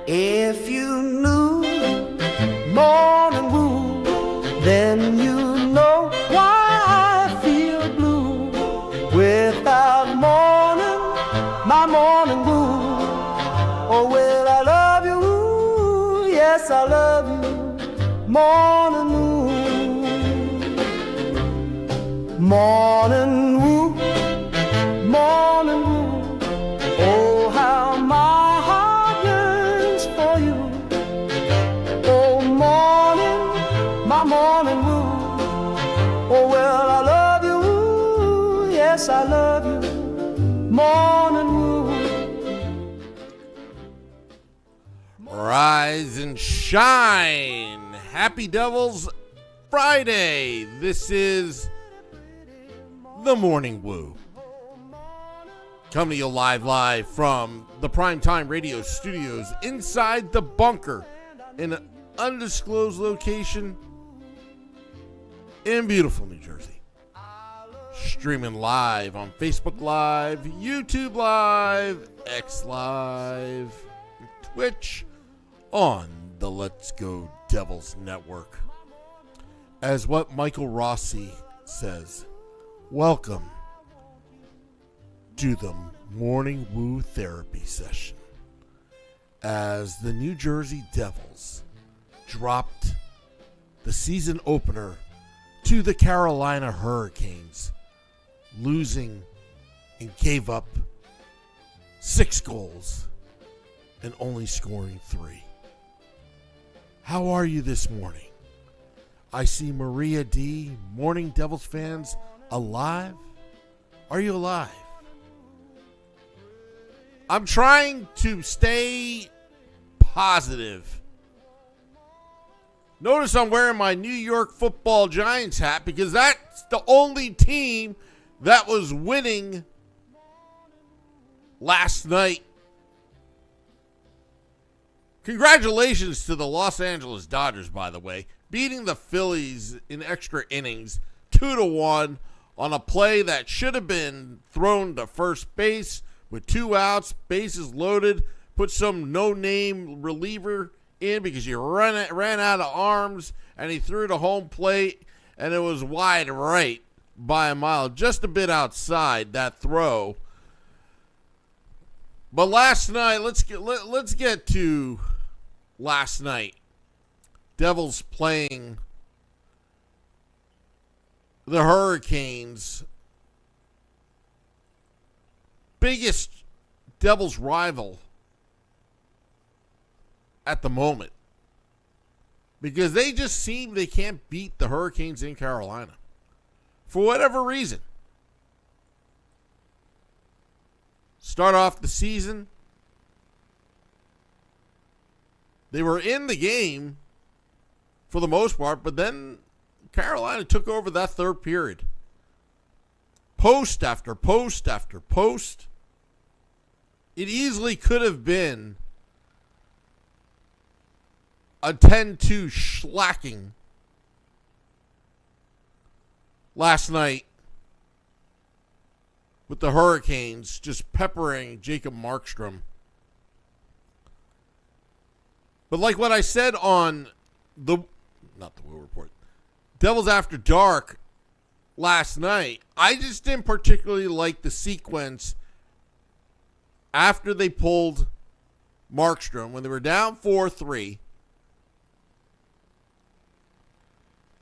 If you knew morning wood, then you know why I feel blue. Without morning, my morning wood. Oh, well, I love you, yes, I love you, morning wood. Morning wood, morning wood. Oh, how my heart yearns for you. Oh, morning, my morning wood. Oh, well, I love you, yes, I love you, morning wood. Rise and shine. Happy Devils Friday. This is the Morning Woo. Coming to you live from the Primetime Radio Studios inside the bunker in an undisclosed location in beautiful New Jersey. Streaming live on Facebook Live, YouTube Live, X Live, Twitch, on the Let's Go Devils Network. As what Michael Rossi says, welcome to the Morning Woo Therapy Session, as the New Jersey Devils dropped the season opener to the Carolina Hurricanes, losing and gave up 6 goals and only scoring 3. How are you this morning? I see Maria D. Morning Devils fans alive. Are you alive? I'm trying to stay positive. Notice I'm wearing my New York Football Giants hat because that's the only team that was winning last night. Congratulations to the Los Angeles Dodgers, by the way, beating the Phillies in extra innings 2-1 on a play that should have been thrown to first base with 2 outs, bases loaded. Put some no-name reliever in because you ran out of arms, and he threw to home plate, and it was wide right by a mile, just a bit outside that throw. But last night, let's get to last night. Devils playing the Hurricanes. Biggest Devils rival at the moment, because they just seem they can't beat the Hurricanes in Carolina for whatever reason. Start off the season, they were in the game for the most part, but then Carolina took over that third period. Post after post after post. It easily could have been a 10-2 shellacking last night, with the Hurricanes just peppering Jacob Markstrom. But like what I said on not the Will Report, Devils After Dark last night, I just didn't particularly like the sequence after they pulled Markstrom when they were down 4-3.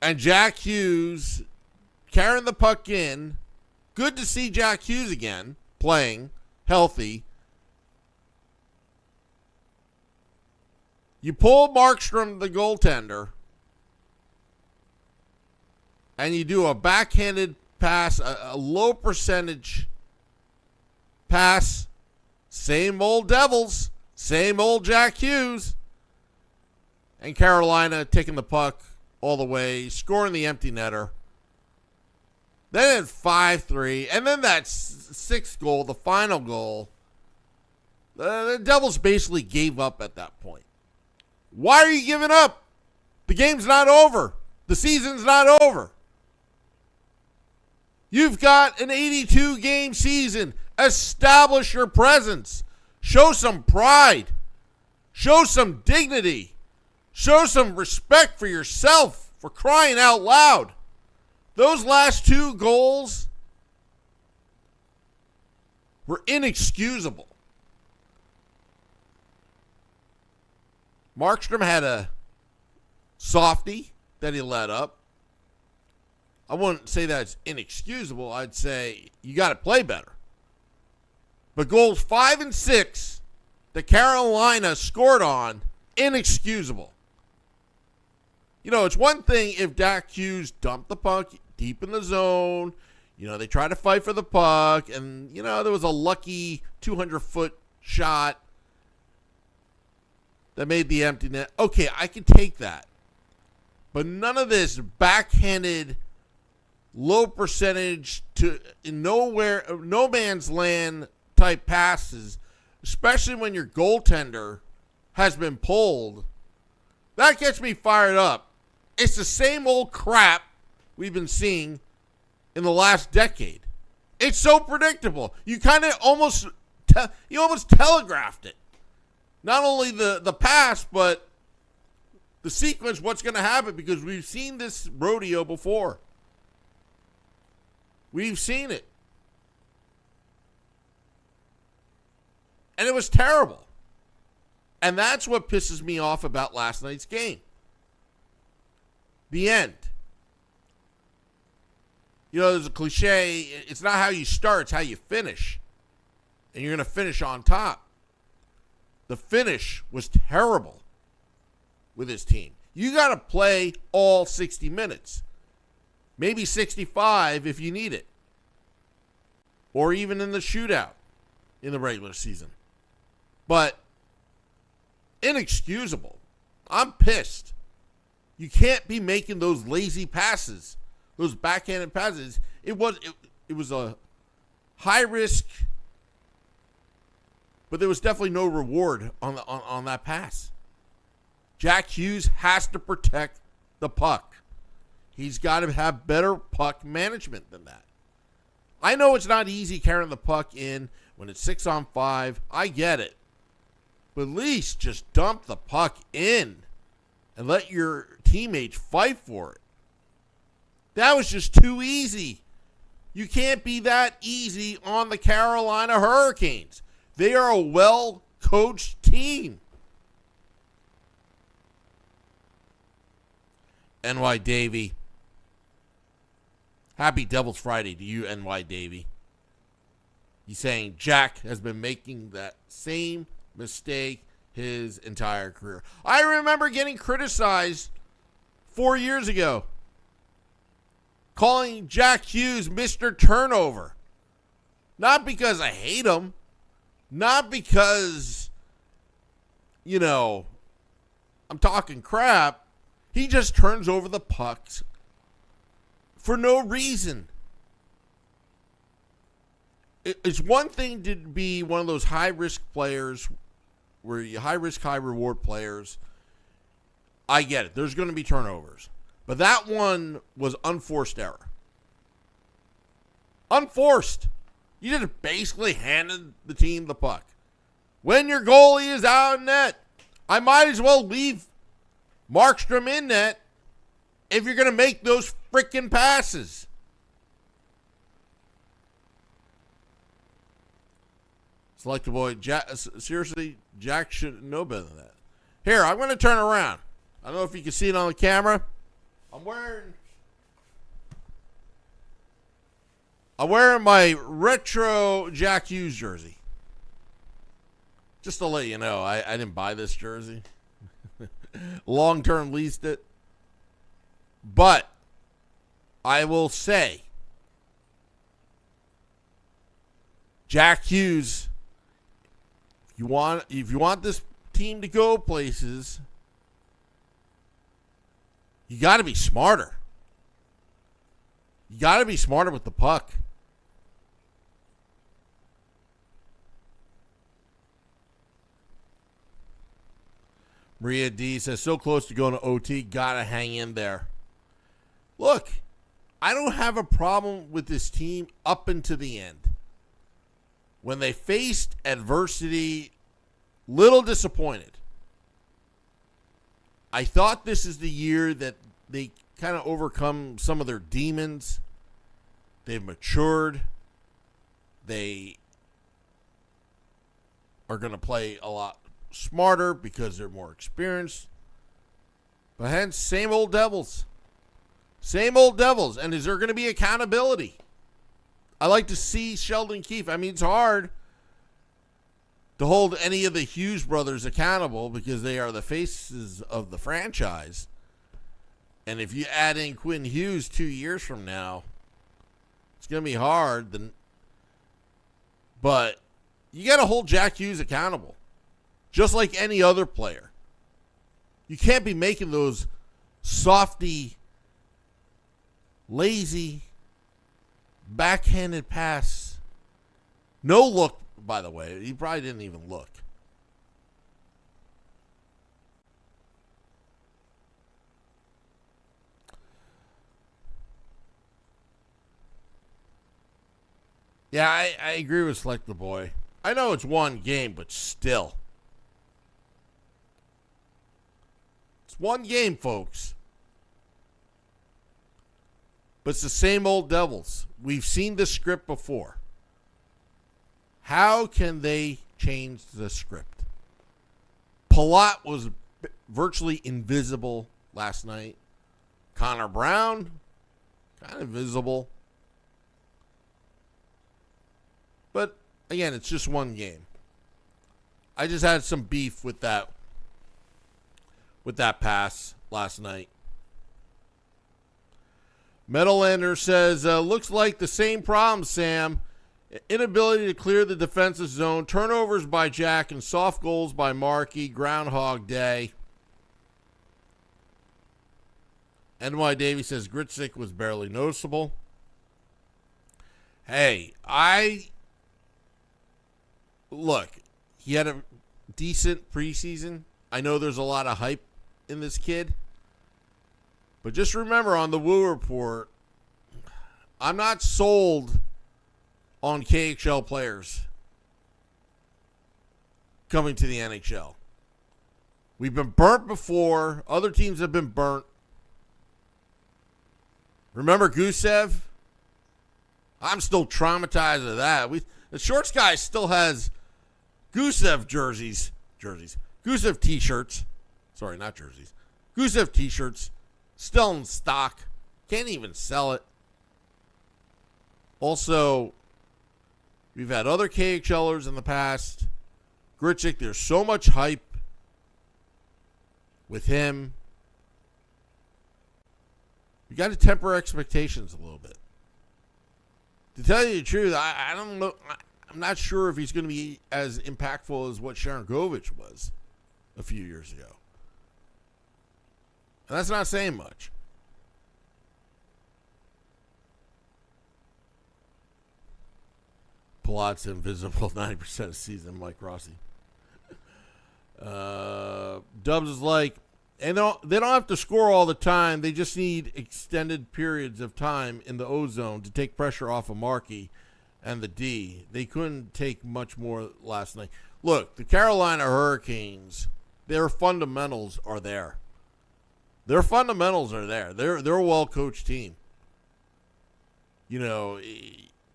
And Jack Hughes carrying the puck in. Good to see Jack Hughes again playing healthy. You pull Markstrom, the goaltender, and you do a backhanded pass, a low percentage pass. Same old Devils, same old Jack Hughes. And Carolina taking the puck all the way, scoring the empty netter. Then at 5-3, and then that sixth goal, the final goal, the Devils basically gave up at that point. Why are you giving up? The game's not over. The season's not over. You've got an 82-game season. Establish your presence. Show some pride. Show some dignity. Show some respect for yourself, for crying out loud. Those last 2 goals were inexcusable. Markstrom had a softie that he let up. I wouldn't say that it's inexcusable. I'd say you got to play better. But goals 5 and 6 that Carolina scored on, inexcusable. You know, it's one thing if Dak Hughes dumped the puck deep in the zone. You know, they tried to fight for the puck, and, you know, there was a lucky 200-foot shot that made the empty net. Okay, I can take that. But none of this backhanded, low percentage to nowhere, no man's land type passes, especially when your goaltender has been pulled. That gets me fired up. It's the same old crap we've been seeing in the last decade. It's so predictable. You kind of almost telegraphed it. Not only the past, but the sequence, what's going to happen, because we've seen this rodeo before. We've seen it. And it was terrible. And that's what pisses me off about last night's game. The end. You know, there's a cliche, it's not how you start, it's how you finish. And you're going to finish on top. The finish was terrible with his team. You got to play all 60 minutes. Maybe 65 if you need it. Or even in the shootout in the regular season. But inexcusable. I'm pissed. You can't be making those lazy passes, those backhanded passes. It was a high risk, but there was definitely no reward on that pass. Jack Hughes has to protect the puck. He's got to have better puck management than that. I know it's not easy carrying the puck in when it's 6-on-5. I get it. But at least just dump the puck in and let your teammates fight for it. That was just too easy. You can't be that easy on the Carolina Hurricanes. They are a well-coached team. NY Davey. Happy Devil's Friday to you, NY Davey. He's saying Jack has been making that same mistake his entire career. I remember getting criticized 4 years ago, calling Jack Hughes Mr. Turnover. Not because I hate him. Not because, you know, I'm talking crap. He just turns over the pucks for no reason. It's one thing to be one of those high-risk players, where you high-risk, high-reward players. I get it. There's going to be turnovers. But that one was unforced error. Unforced. You just basically handed the team the puck. When your goalie is out in net, I might as well leave Markstrom in net if you're going to make those freaking passes. Select a boy. Seriously, Jack should know better than that. Here, I'm going to turn around. I don't know if you can see it on the camera. I'm wearing my retro Jack Hughes jersey. Just to let you know, I didn't buy this jersey. Long-term leased it. But I will say, Jack Hughes, if you want this team to go places, you got to be smarter. You got to be smarter with the puck. Maria D says, so close to going to OT, got to hang in there. Look, I don't have a problem with this team up until the end. When they faced adversity, little disappointed. I thought this is the year that they kind of overcome some of their demons. They've matured. They are going to play a lot smarter because they're more experienced. But hence, same old Devils. Same old Devils. And is there going to be accountability? I like to see Sheldon Keefe. I mean, it's hard to hold any of the Hughes brothers accountable because they are the faces of the franchise. And if you add in Quinn Hughes 2 years from now, it's going to be hard. But you got to hold Jack Hughes accountable, just like any other player. You can't be making those softy, lazy, backhanded pass. No look, by the way. He probably didn't even look. Yeah, I agree with Select the Boy. I know it's one game, but still. It's one game, folks. But it's the same old Devils. We've seen this script before. How can they change the script? Palat was virtually invisible last night. Connor Brown, kind of visible. But, again, it's just one game. I just had some beef with that pass last night. Meadowlander says, looks like the same problem, Sam. Inability to clear the defensive zone. Turnovers by Jack and soft goals by Markey. Groundhog Day. NY Davey says, Gritzik was barely noticeable. Hey, look, he had a decent preseason. I know there's a lot of hype in this kid. But just remember on the Woo Report, I'm not sold on KHL players coming to the NHL. We've been burnt before. Other teams have been burnt. Remember Gusev? I'm still traumatized of that. The Shorts guy still has Gusev jerseys. Gusev t-shirts. Sorry, not jerseys. Gusev t-shirts. Still in stock. Can't even sell it. Also, we've had other KHLers in the past. Gritzik, there's so much hype with him. You got to temper expectations a little bit. To tell you the truth, I don't know. I'm not sure if he's going to be as impactful as what Sharon Govich was a few years ago. And that's not saying much. Palat's invisible 90% of the season, Mike Rossi. Dubs is like, and they don't have to score all the time. They just need extended periods of time in the O-zone to take pressure off of Markey and the D. They couldn't take much more last night. Look, the Carolina Hurricanes, their fundamentals are there. Their fundamentals are there. They're a well-coached team. You know,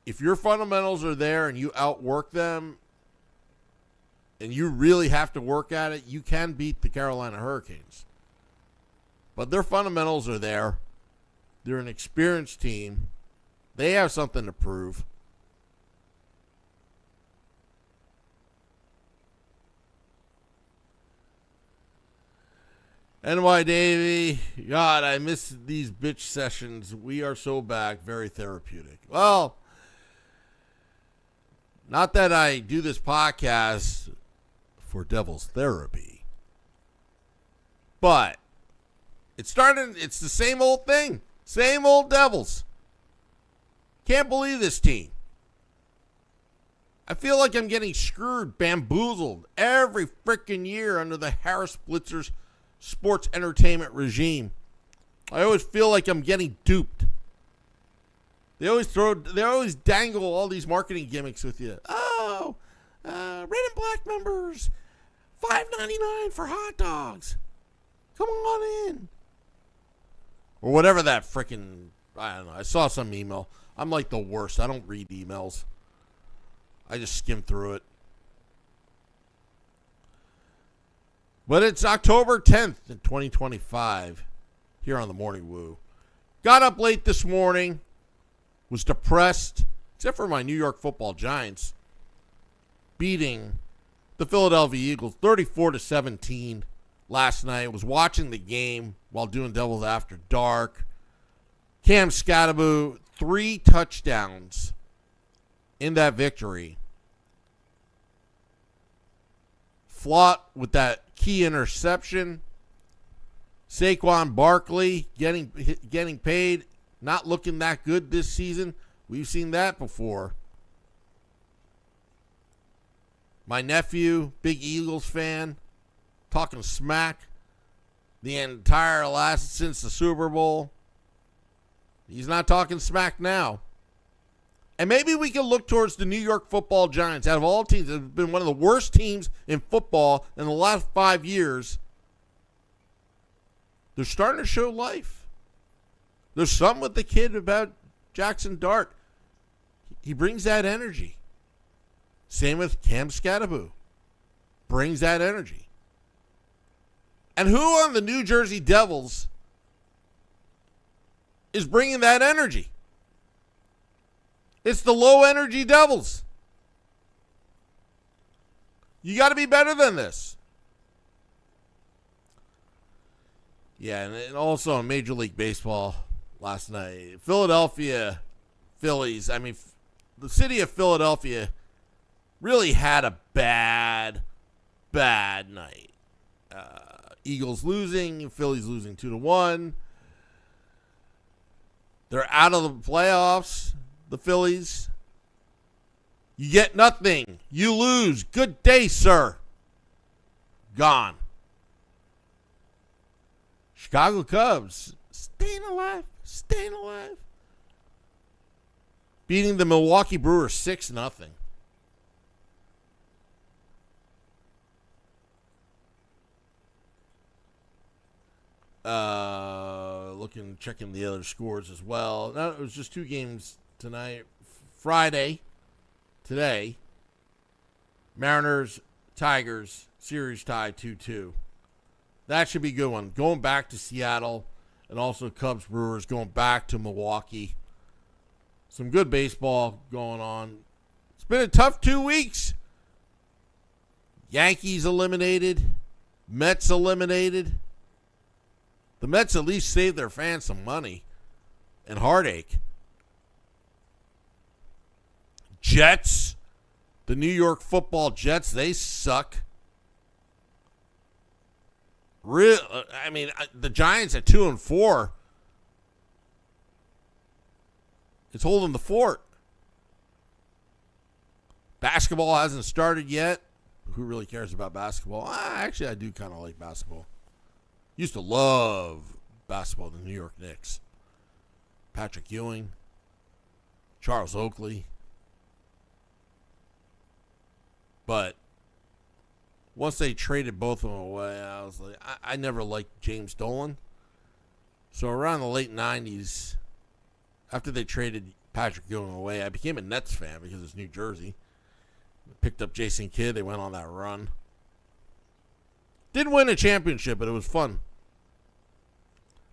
if your fundamentals are there and you outwork them and you really have to work at it, you can beat the Carolina Hurricanes. But their fundamentals are there. They're an experienced team. They have something to prove. NY Davey, God, I miss these bitch sessions. We are so back, very therapeutic. Well, not that I do this podcast for Devil's Therapy, but it's the same old thing. Same old Devils. Can't believe this team. I feel like I'm getting screwed, bamboozled every freaking year under the Harris Blitzers sports entertainment regime. I always feel like I'm getting duped. They always dangle all these marketing gimmicks with you. Oh, red and black members, $5.99 for hot dogs. Come on in. Or whatever that freaking, I don't know. I saw some email. I'm like the worst. I don't read emails. I just skim through it. But it's October 10th in 2025 here on the Morning Woo. Got up late this morning. Was depressed, except for my New York Football Giants beating the Philadelphia Eagles 34-17 last night. Was watching the game while doing Devils After Dark. Cam Scatterbo, 3 touchdowns in that victory. Flott with that key interception. Saquon Barkley getting paid. Not looking that good this season. We've seen that before. My nephew, big Eagles fan, talking smack the entire last since the Super Bowl. He's not talking smack now. And maybe we can look towards the New York Football Giants. Out of all teams, have been one of the worst teams in football in the last 5 years. They're starting to show life. There's something with the kid about Jackson Dart. He brings that energy. Same with Cam Scatterbo. Brings that energy. And who on the New Jersey Devils is bringing that energy? It's the low energy Devils. You got to be better than this. Yeah, and also in Major League Baseball last night, Philadelphia Phillies, the city of Philadelphia really had a bad night. Eagles losing, Phillies losing 2-1. They're out of the playoffs, the Phillies. You get nothing. You lose. Good day, sir. Gone. Chicago Cubs, staying alive. Beating the Milwaukee Brewers 6-0. Checking the other scores as well. No, it was just 2 games tonight. Friday, today, Mariners, Tigers, series tie 2-2. That should be a good one. Going back to Seattle, and also Cubs Brewers going back to Milwaukee. Some good baseball going on. It's been a tough 2 weeks. Yankees eliminated. Mets eliminated. The Mets at least saved their fans some money and heartache. Jets, the New York Football Jets, they suck. The Giants at 2-4. It's holding the fort. Basketball hasn't started yet. Who really cares about basketball? Actually, I do kind of like basketball. Used to love basketball, the New York Knicks. Patrick Ewing, Charles Oakley. But once they traded both of them away, I was like, I never liked James Dolan. So around the late 90s, after they traded Patrick Ewing away, I became a Nets fan because it's New Jersey. Picked up Jason Kidd. They went on that run. Didn't win a championship, but it was fun.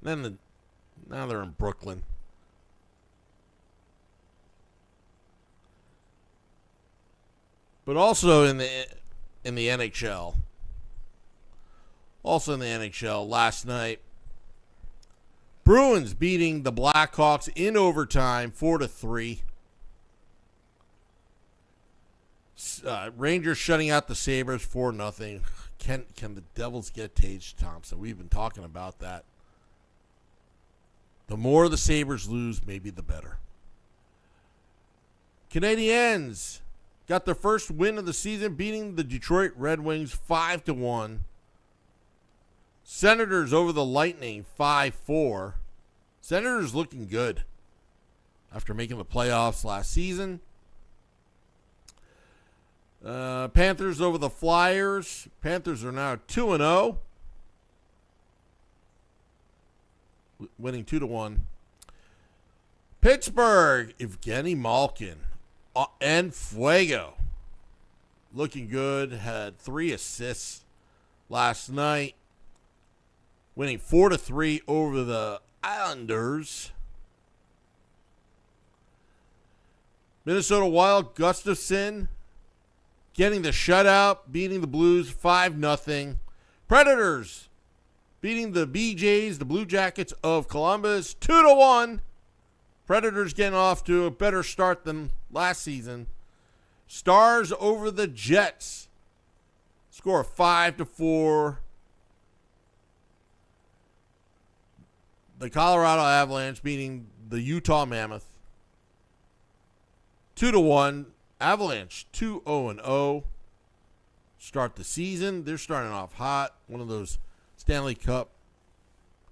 Now they're in Brooklyn. But also in the NHL. Also in the NHL last night, Bruins beating the Blackhawks in overtime 4-3. Rangers shutting out the Sabres 4-0. Can the Devils get Tage Thompson? We've been talking about that. The more the Sabres lose, maybe the better. Canadiens got their first win of the season, beating the Detroit Red Wings 5-1. Senators over the Lightning 5-4. Senators looking good. after making the playoffs last season. Panthers over the Flyers. Panthers are now 2-0. Winning 2-1. Pittsburgh, Evgeny Malkin and Fuego. Looking good. Had 3 assists last night. Winning 4-3 over the Islanders. Minnesota Wild, Gustafsson getting the shutout, beating the Blues 5-0. Predators beating the BJs, the Blue Jackets of Columbus, 2-1. Predators getting off to a better start than last season. Stars over the Jets. Score 5-4. The Colorado Avalanche beating the Utah Mammoth 2-1. Avalanche 2-0. Start the season. They're starting off hot. One of those Stanley Cup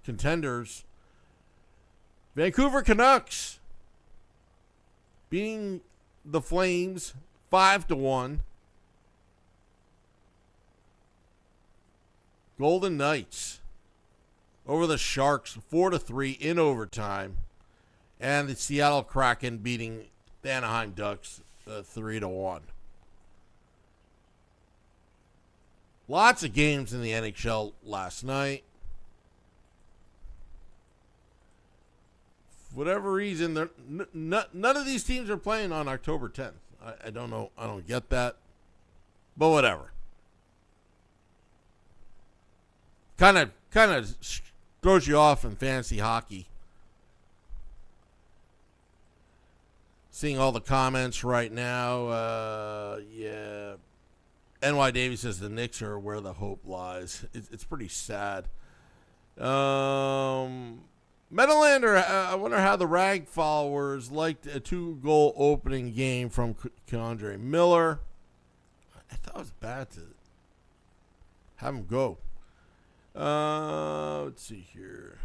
contenders. Vancouver Canucks beating the Flames 5-1. Golden Knights over the Sharks 4-3 in overtime. And the Seattle Kraken beating the Anaheim Ducks 3-1. Lots of games in the NHL last night. For whatever reason, none of these teams are playing on October 10th. I don't know. I don't get that. But whatever. Kind of throws you off in fantasy hockey. Seeing all the comments right now. Yeah. NY Davies says the Knicks are where the hope lies. It's pretty sad. Meadowlander, I wonder how the Rag followers liked a 2-goal opening game from Keandre Miller. I thought it was bad to have him go. Let's see here.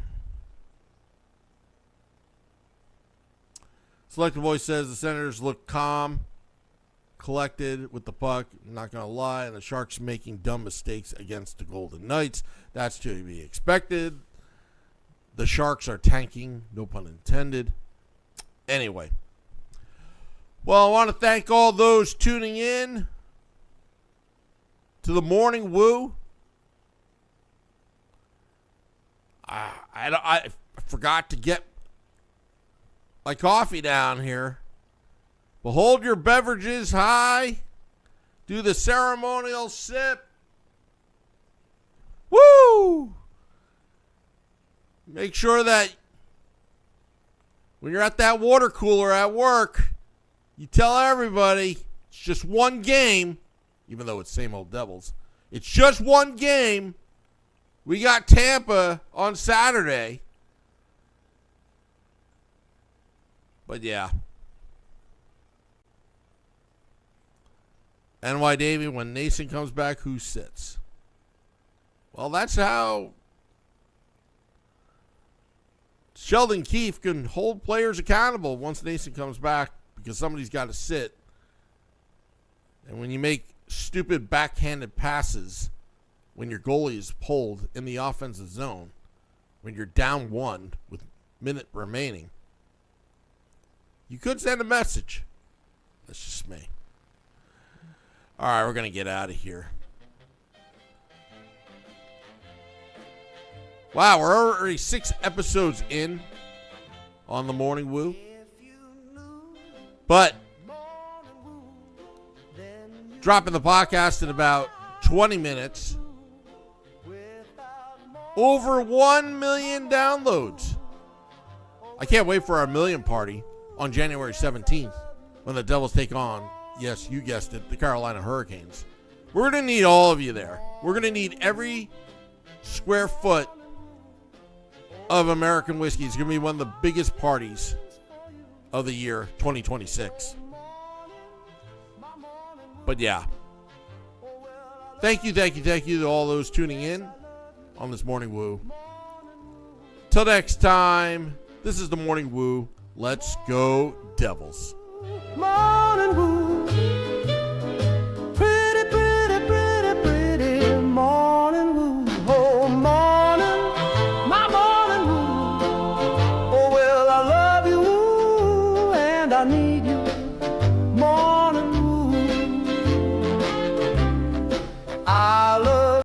Selected Voice says the Senators look calm, collected with the puck. Not going to lie. And the Sharks making dumb mistakes against the Golden Knights. That's to be expected. The Sharks are tanking. No pun intended. Anyway. Well, I want to thank all those tuning in to the Morning Woo. I forgot to get my coffee down here. But hold your beverages high. Do the ceremonial sip. Woo! Make sure that when you're at that water cooler at work, you tell everybody it's just one game, even though it's same old Devils. It's just one game. We got Tampa on Saturday. But yeah. NY Davey, when Nason comes back, who sits? Well, that's how Sheldon Keefe can hold players accountable once Nason comes back, because somebody's got to sit. And when you make stupid backhanded passes, when your goalie is pulled in the offensive zone, when you're down 1 with minute remaining, you could send a message. That's just me. All right, we're going to get out of here. Wow, we're already 6 episodes in on the Morning Woo. But dropping the podcast in about 20 minutes. Over 1 million downloads. I can't wait for our million party on January 17th when the Devils take on, yes, you guessed it, the Carolina Hurricanes. We're going to need all of you there. We're going to need every square foot of American whiskey. It's going to be one of the biggest parties of the year 2026. But yeah. Thank you to all those tuning in on this Morning Woo. Till next time, this is the Morning Woo. Let's go, Devils. Morning woo, pretty, pretty, pretty, pretty morning woo. Oh, morning, my morning woo. Oh, well, I love you and I need